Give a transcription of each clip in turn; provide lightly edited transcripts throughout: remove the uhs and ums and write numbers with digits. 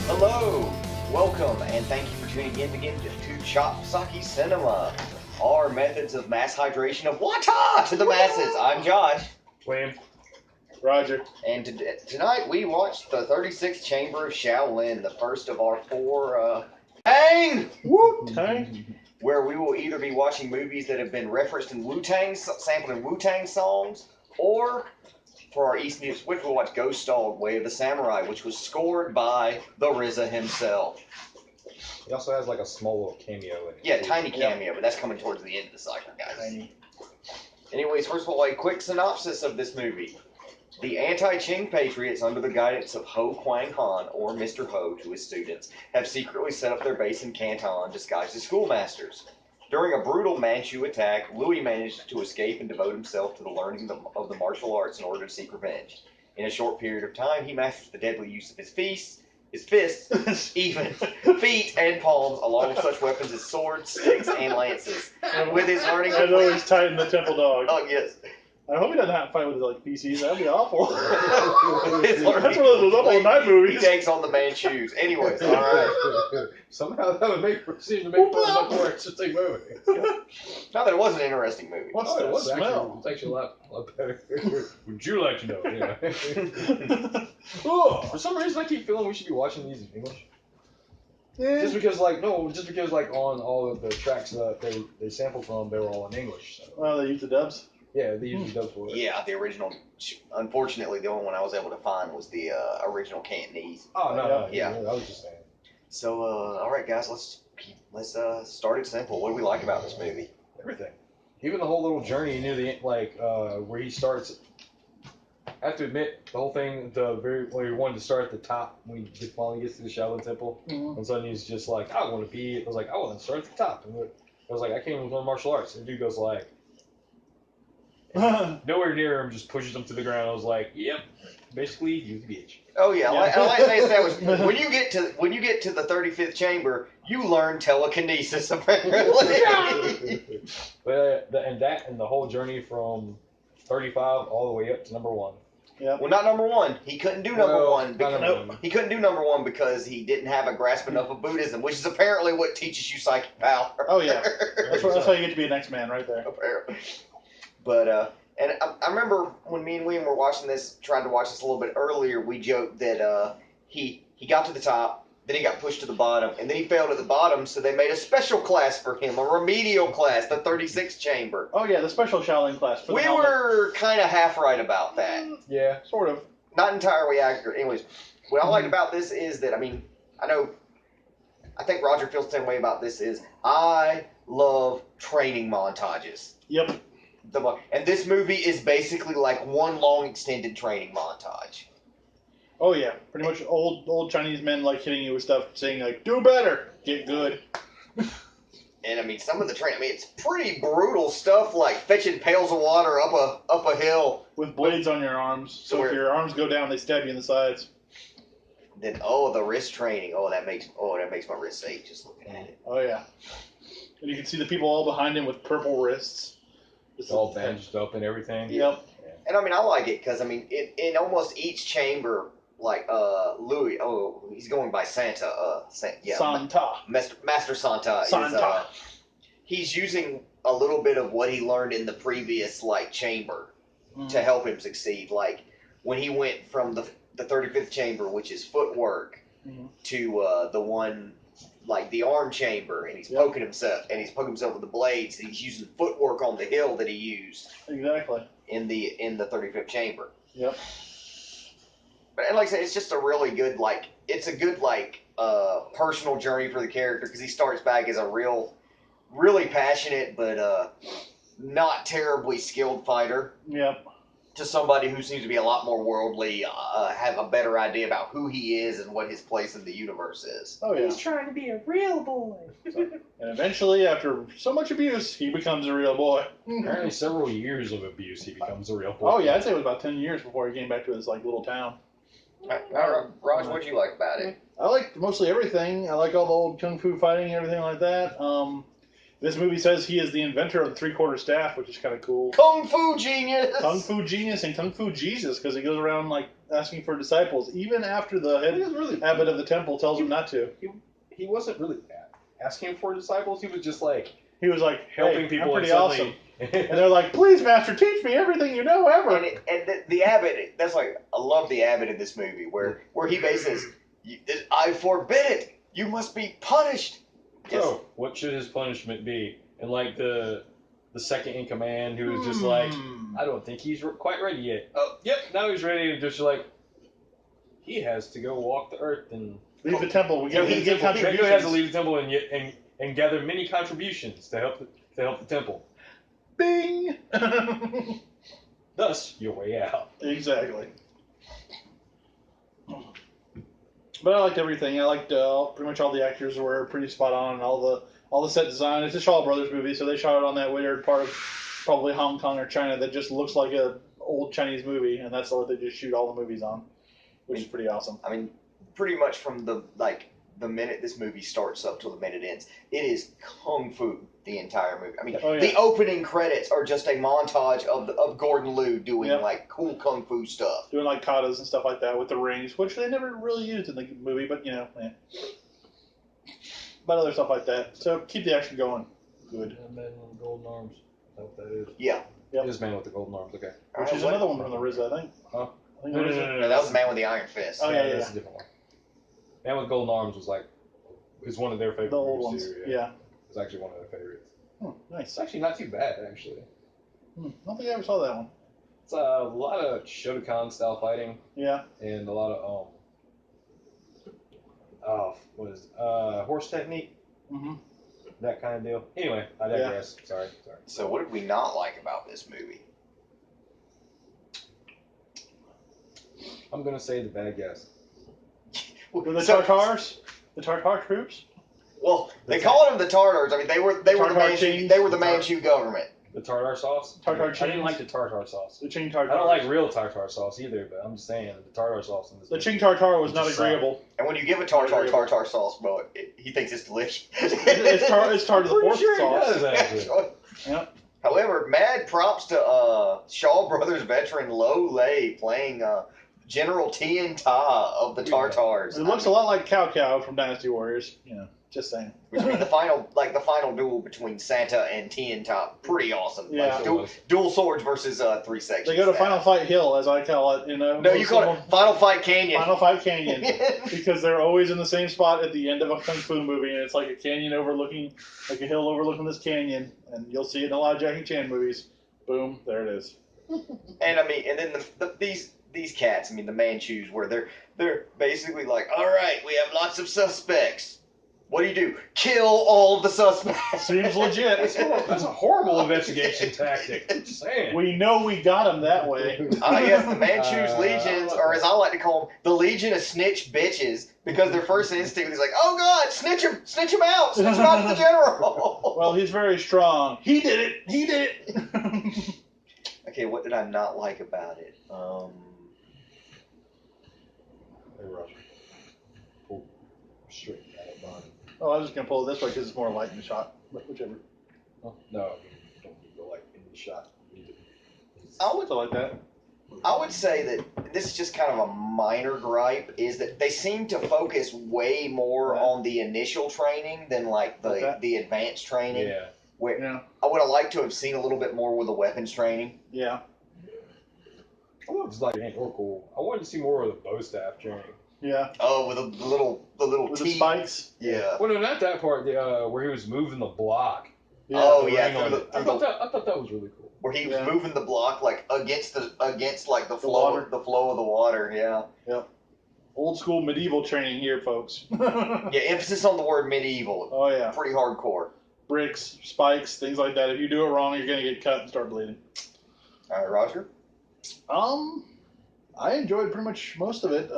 Hello, welcome, and thank you for tuning in again to Chop-Socky Cinema, our methods of mass hydration of water to the masses. I'm Josh. Wayne. Roger. And tonight we watched the 36th Chamber of Shaolin, the first of our four, Wu Tang. where we will either be watching movies that have been referenced in Wu Tang, sampled in Wu Tang songs, or for our East News Switch, we'll watch Ghost Dog, Way of the Samurai, which was scored by the RZA himself. He also has like a small little cameo in it. Yeah, tiny cameo, but that's coming towards the end of the cycle, guys. Tiny. Anyways, first of all, a quick synopsis of this movie. The anti-Qing patriots, under the guidance of Ho Kwang Han, or Mr. Ho to his students, have secretly set up their base in Canton disguised as schoolmasters. During a brutal Manchu attack, Lieh managed to escape and devote himself to the learning of the martial arts in order to seek revenge. In a short period of time, he masters the deadly use of his fists, even feet and palms, along with such weapons as swords, sticks, and lances. With his learning I know he's tight in the temple dog. Oh, yes. I hope he doesn't have to fight with like PCs. That'd be awful. His That's learning- one of those double night He movies. takes on the Manchus. Anyways, all right. Somehow that would seem to make for a much more interesting movie. Not that it was an interesting movie. What's Oh, it that was smell? It's actually a lot better. Would you like to know? Yeah. Oh, For some reason, I keep feeling we should be watching these in English. yeah. Just because on all of the tracks that they sampled from, they were all in English. So. Well, they use the dubs. Yeah, they usually dub for it. Yeah, the original. Unfortunately, the only one I was able to find was the original Cantonese. Oh no, Yeah. I was just saying. So, all right, guys, let's start it simple. What do we like about this movie? Everything. Even the whole little journey near the end, where he starts. I have to admit, the whole thing, where he wanted to start at the top when he finally gets to the Shaolin Temple, and suddenly he's just like, I want to be. I was like, I want to start at the top. And I was like, I came with one martial arts, and the dude goes like, nowhere near him, just pushes him to the ground. I was like, yep, basically, you the bitch. Oh yeah, Yeah. I like to establish when you get to the 35th chamber, you learn telekinesis apparently. But and the whole journey from 35 all the way up to number 1. Well, not number one. He couldn't do number Well, one. not Because, number one. He couldn't do number one because he didn't have a grasp enough of Buddhism, which is apparently what teaches you psychic power. Oh yeah, that's how you get to be an X-Man right there. Apparently. But and I remember when me and William were watching this, trying to watch this a little bit earlier, we joked that he got to the top, then he got pushed to the bottom, and then he failed at the bottom, so they made a special class for him, a remedial class, the 36th chamber. Oh yeah, the special Shaolin class. For the We helmet. were kind of half right about that. Yeah. Sort of. Not entirely accurate. Anyways, what I like about this is that, I think Roger feels the same way about this, is I love training montages. Yep. And this movie is basically like one long extended training montage. Oh yeah, pretty much old Chinese men like hitting you with stuff, saying like, "Do better, get good." And I mean, some of the training, it's pretty brutal stuff, like fetching pails of water up a hill With blades on your arms, so if your arms go down, they stab you in the sides. Then the wrist training. That makes my wrist ache just looking at it. Oh yeah, and you can see the people all behind him with purple wrists. It's all bandaged up and everything. Yep. And I mean, I like it because I mean, in almost each chamber, like Louis, he's going by Santa. Santa. Master Santa. Santa. He's using a little bit of what he learned in the previous chamber to help him succeed. Like when he went from the 35th chamber, which is footwork, to the one like the arm chamber, and he's poking himself, with the blades. He's using footwork on the hill that he used Exactly. in the 35th chamber. Yep. And like I said, it's just a really good personal journey for the character, because he starts back as a really passionate but not terribly skilled fighter. Yep. To somebody who seems to be a lot more worldly, have a better idea about who he is and what his place in the universe is. Oh yeah. He's trying to be a real boy. And eventually, after so much abuse, he becomes a real boy. Apparently, several years of abuse, he becomes a real boy. Oh yeah, I'd say it was about 10 years before he came back to his little town. Raj, what'd you like about it? I like mostly everything. I like all the old kung fu fighting and everything like that. This movie says he is the inventor of the three-quarter staff, which is kind of cool. Kung Fu genius! Kung Fu genius and Kung Fu Jesus, because he goes around asking for disciples, even after the head abbot of the temple tells him not to. He wasn't really asking for disciples. He was just he was like, hey, helping people. I'm pretty awesome. And they're like, please, master, teach me everything you know ever. And the abbot, I love the abbot in this movie, where he basically says, I forbid it. You must be punished. So, what should his punishment be? And the second in command, who was just like, I don't think he's quite ready yet. Oh, yep, now he's ready. And just he has to go walk the earth and leave the temple. He has to leave the temple and gather many contributions to help the temple. Bing. Thus, your way out. Exactly. But I liked everything. I liked pretty much all the actors were pretty spot on, and all the set design. It's a Shaw Brothers movie, so they shot it on that weird part of probably Hong Kong or China that just looks like a old Chinese movie, and that's what they just shoot all the movies on, which is pretty awesome. I mean, pretty much from the minute this movie starts up till the minute it ends, it is kung fu the entire movie. I mean, the opening credits are just a montage of Gordon Liu doing cool kung fu stuff, doing katas and stuff like that with the rings, which they never really used in the movie, but but other stuff like that. So keep the action going. Good. And man with the golden arms. Is that what that is? Yeah. Yep. This man with the golden arms. Okay. Which is another one from the RZA, I think. Huh? I think No, that was the man with the iron fist. Oh yeah. That's a different one. Man with golden arms is one of their favorite. The old movies ones. Too, Yeah. It's actually one of their favorites. Nice. It's actually not too bad, actually. I don't think I ever saw that one. It's a lot of Shotokan style fighting. Yeah. And a lot of horse technique. Mm-hmm. That kind of deal. Anyway, I digress. Yeah. Sorry. So what did we not like about this movie? I'm gonna say the bad guys. The Tartars? The Tartar troops? Well, they called them the Tartars. I mean, they were the Manchu government. The tartar sauce? Tartar I didn't like the tartar sauce. The Ching Tartar. I don't like real tartar sauce either, but I'm just saying the tartar sauce in this. The Ching Tartar was not agreeable. And when you give a tartar sauce, well, he thinks it's delicious. It's tartar the fourth sauce. Actually. Yep. However, mad props to Shaw Brothers veteran Lieh playing General Tien Ta of the Tartars. It looks a lot like Cao from Dynasty Warriors. Just saying. Which means the final duel between Santa and Tien Ta, pretty awesome. Yeah. Dual swords versus 3 sections. They go to Final Fight Hill, as I call it. No, you call it Final Fight Canyon. Final Fight Canyon, because they're always in the same spot at the end of a kung fu movie, and it's like a canyon overlooking, like a hill overlooking this canyon, and you'll see it in a lot of Jackie Chan movies. Boom, there it is. And I mean, and then these cats, I mean, the Manchus, where they're basically like, all right, we have lots of suspects. What do? Kill all the suspects. Seems legit. That's a horrible investigation tactic. I'm just saying. We know we got them that way. Yes, the Manchus legions, or as I like to call them, the Legion of Snitch Bitches, because their first instinct is like, oh God, snitch him out to the general. Well, he's very strong. He did it. Okay, what did I not like about it? Hey, Roger. Pull straight out of bond. Oh, I was just going to pull it this way because it's more light in the shot. But whichever. Oh, no, don't need to go in the shot. I would like that. I would say that this is just kind of a minor gripe, is that they seem to focus way more on the initial training than the advanced training. Yeah. Where I would have liked to have seen a little bit more with the weapons training. Yeah. I wanted to see more of the bow staff training. Yeah. Oh, with the little With the teeth. spikes. Yeah. Well, no, not that part. Where he was moving the block. Yeah. Oh The yeah, ring on through it. I thought that was really cool. where he was Yeah. moving the block like against like the water. flow of the water. Yeah. Old school medieval training here, folks. Yeah. Emphasis on the word medieval. Oh yeah. Pretty hardcore. Bricks, spikes, things like that. If you do it wrong, you're gonna get cut and start bleeding. All right, Roger. I enjoyed pretty much most of it.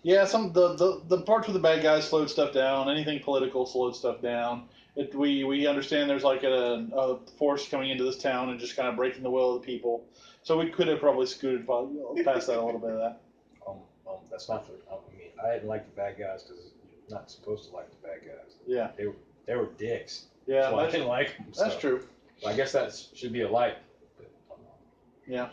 Yeah, some the parts with the bad guys slowed stuff down. Anything political slowed stuff down. We understand there's like a force coming into this town and just kind of breaking the will of the people. So we could have probably scooted past that a little bit of that. That's not for. I mean, I didn't like the bad guys because you're not supposed to like the bad guys. Yeah. They were dicks. Yeah, So I didn't like them. that's true. I guess that should be a like. Yeah.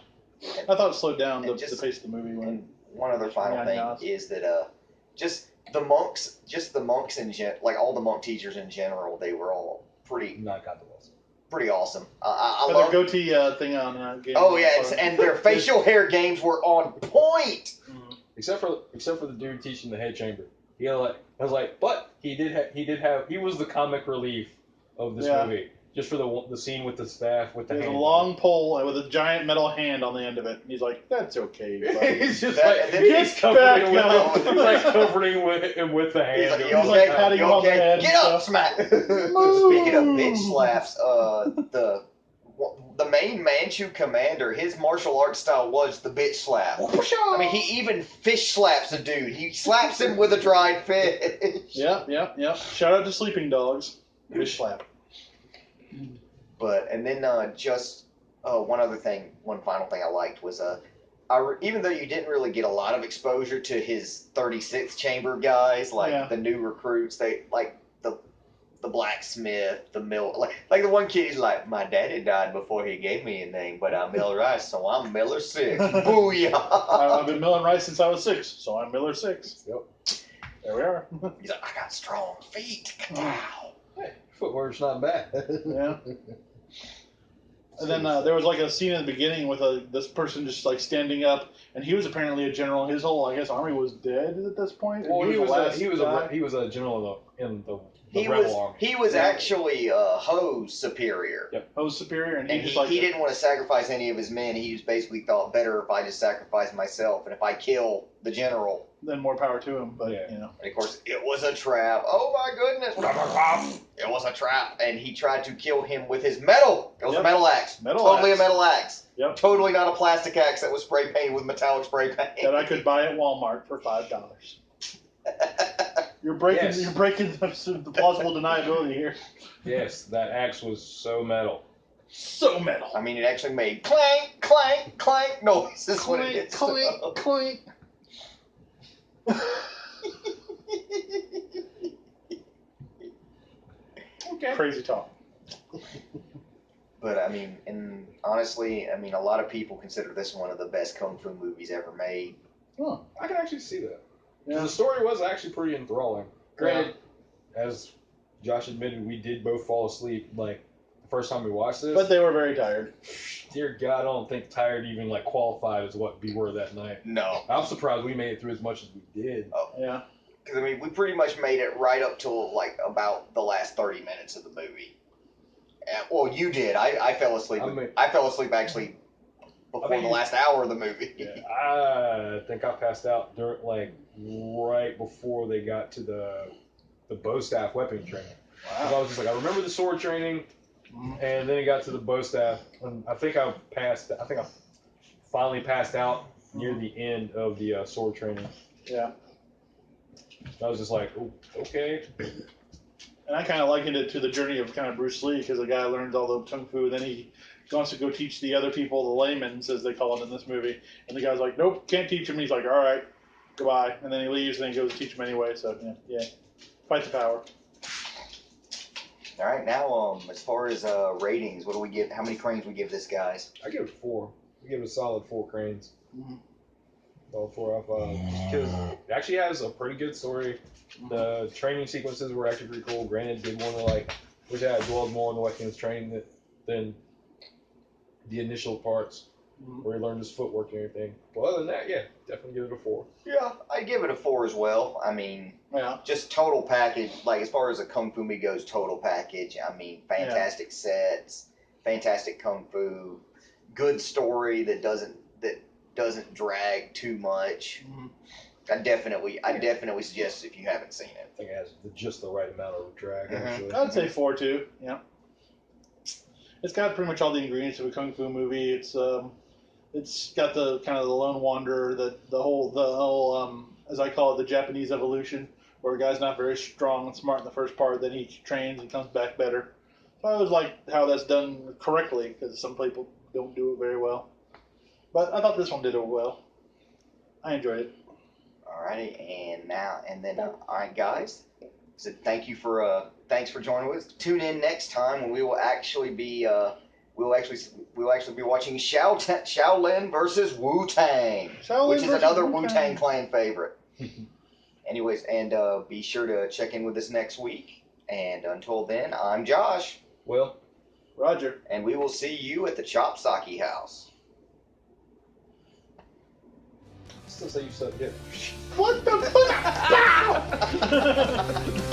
I thought it slowed down the just- pace of the movie. When And one other final Yeah, thing guys. is that just the monks in like all the monk teachers in general, they were all pretty Not got the lesson. awesome. I the love. goatee thing on Game Oh of yeah, Thrones. and their facial hair games were on point. Mhm. Except for the dude teaching the head chamber. He was like, but he was the comic relief of this Yeah. movie. Just for the scene with the staff with the There's a hand. long pole with a giant metal hand on the end of it. And he's like, "That's okay, buddy." He's just That- like and then he's Get covering back him with up. he's like covering him with the hand. He's like, He's you like okay? patting You him on the okay? head Get and up, stuff. smack. Speaking of bitch slaps, the main Manchu commander, his martial arts style was the bitch slap. I mean, he even fish slaps a dude. He slaps him with a dried fish. Yep. Shout out to Sleeping Dogs. Fish slap. But and then one final thing I liked was even though you didn't really get a lot of exposure to his 36th chamber guys, like Yeah. the new recruits, they like the blacksmith, the mill, like the one kid, he's like, my daddy died before he gave me a name, but I'm Miller Rice, so I'm Miller 6. Booyah! I've been milling rice since I was 6, so I'm Miller 6. Yep. There we are. He's like, I got strong feet. Wow. Hey, footwork's not bad. Yeah. And then there was like a scene in the beginning with this person just like standing up, and he was apparently a general. His whole, I guess, army was dead at this point. Well, and he the last guy. was a general in the He rebel was army. he was actually Ho's superior. Host superior, and he And just like he didn't want to sacrifice any of his men. He just basically thought better if I just sacrifice myself, and if I kill the general. then more power to him. But Yeah. you know, And of course, it was a trap. Oh my goodness! It was a trap, and he tried to kill him with his metal. It was a Yep. metal axe. Metal totally axe. a metal axe. Yep. Totally not a plastic axe that was spray painted with metallic spray paint. that I could buy at Walmart for $5. You're breaking the plausible deniability here. Yes, that axe was so metal. So metal. I mean, it actually made clank, clank, clank noises when it hit stuff. clink. Okay. Crazy talk. But I mean, and honestly, I mean, a lot of people consider this one of the best kung fu movies ever made. Huh. I can actually see that. 'Cause Yeah. the story was actually pretty enthralling. Granted, as Josh admitted, we did both fall asleep like the first time we watched this. But they were very tired. Dear God, I don't think tired even like qualified as what we were that night. No, I'm surprised we made it through as much as we did. Yeah. because I mean, we pretty much made it right up till like about the last 30 minutes of the movie. Well, you did. I fell asleep. I fell asleep actually before the last hour of the movie. Yeah, I think I passed out during like right before they got to the bow staff weapon training. 'Cause I was just like, I remember the sword training, and then it got to the bow staff, and I think I finally passed out near the end of the sword training. Yeah. I was just like, oh, okay. And I kind of likened it to the journey of kind of Bruce Lee, because the guy learns all the kung fu, and then he wants to go teach the other people, the laymen, as they call it in this movie. And the guy's like, nope, can't teach him. And he's like, all right, goodbye. And then he leaves, and then he goes to teach him anyway. So, yeah. Fight the power. All right, now as far as ratings, what do we give? How many cranes we give this, guys? I give it 4. I give it a solid 4 cranes. Mhm. Solid 4 out of 5. Because it actually has a pretty good story. The training sequences were actually pretty cool. Granted, did want to wish I had dwelled more on the Wetkin's training than the initial parts. where he learned his footwork and everything. Well, other than that, yeah, definitely give it a 4. Yeah, I'd give it a 4 as well. I mean, Yeah. just total package, like as far as a Kung Fu movie goes, total package. I mean, fantastic sets, fantastic Kung Fu, good story that doesn't drag too much. Mhm. I definitely suggest if you haven't seen it. I think it has just the right amount of drag, actually. I'd say 4 too. Yeah. It's got pretty much all the ingredients of a kung fu movie. It's got the kind of the lone wanderer, the whole as I call it, the Japanese evolution, where a guy's not very strong and smart in the first part, then he trains and comes back better. So I always like how that's done correctly, because some people don't do it very well. But I thought this one did it well. I enjoyed it. Alrighty, alright, guys. So thanks for joining us. Tune in next time when we will actually be watching Shaolin versus Wu Tang, which is another Wu Tang Clan favorite. Anyways, and be sure to check in with us next week. And until then, I'm Josh. Well, Roger. And we will see you at the Chop-Socky house. still say you suck dick. What the fuck?